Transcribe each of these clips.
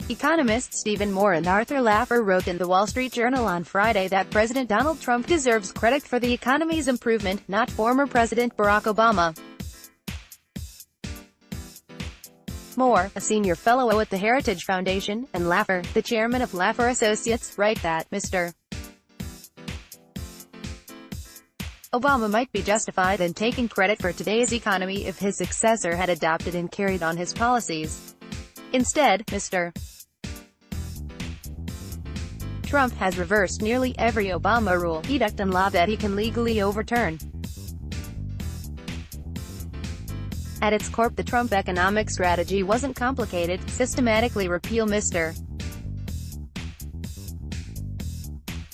Economists Stephen Moore and Arthur Laffer wrote in the Wall Street Journal on Friday that President Donald Trump deserves credit for the economy's improvement, not former President Barack Obama. Moore, a senior fellow at the Heritage Foundation, and Laffer, the chairman of Laffer Associates, write that Mr. Obama might be justified in taking credit for today's economy if his successor had adopted and carried on his policies. Instead, Mr. Trump has reversed nearly every Obama rule, edict and law that he can legally overturn. At its core, the Trump economic strategy wasn't complicated: systematically repeal Mr.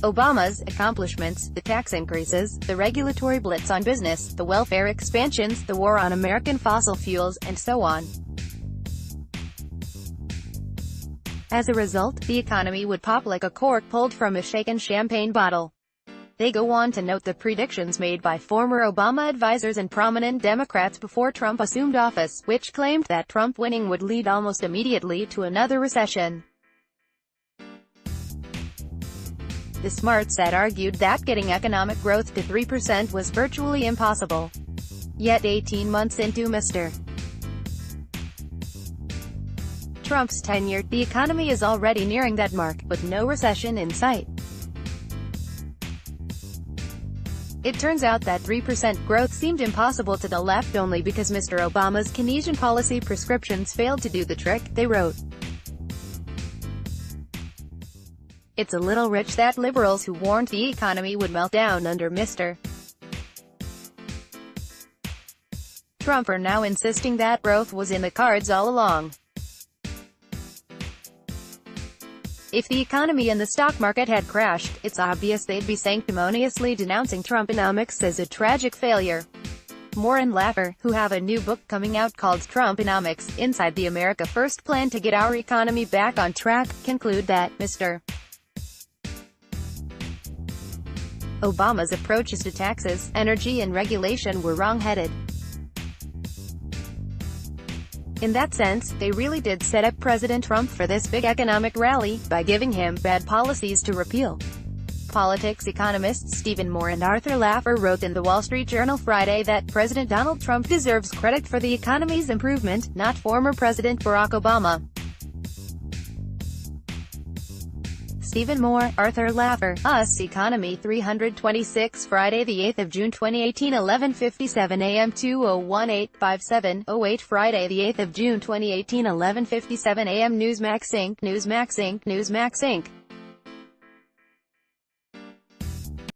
Obama's accomplishments, the tax increases, the regulatory blitz on business, the welfare expansions, the war on American fossil fuels, and so on. As a result, the economy would pop like a cork pulled from a shaken champagne bottle. They go on to note the predictions made by former Obama advisors and prominent Democrats before Trump assumed office, which claimed that Trump winning would lead almost immediately to another recession. The smart set argued that getting economic growth to 3% was virtually impossible. Yet 18 months into Mr. Trump's tenure, the economy is already nearing that mark, with no recession in sight. It turns out that 3% growth seemed impossible to the left only because Mr. Obama's Keynesian policy prescriptions failed to do the trick, they wrote. It's a little rich that liberals who warned the economy would melt down under Mr. Trump are now insisting that growth was in the cards all along. If the economy and the stock market had crashed, it's obvious they'd be sanctimoniously denouncing Trumponomics as a tragic failure. Moore and Laffer, who have a new book coming out called Trumponomics: Inside the America First Plan to Get Our Economy Back on Track, conclude that Mr. Obama's approaches to taxes, energy and regulation were wrong-headed. In that sense, they really did set up President Trump for this big economic rally, by giving him bad policies to repeal. Politics economists Stephen Moore and Arthur Laffer wrote in the Wall Street Journal Friday that President Donald Trump deserves credit for the economy's improvement, not former President Barack Obama. Stephen Moore, Arthur Laffer, Us Economy 326 Friday 8 June 2018 11:57 a.m. 201-857-08 Friday 8 June 2018 11:57 a.m. Newsmax Inc.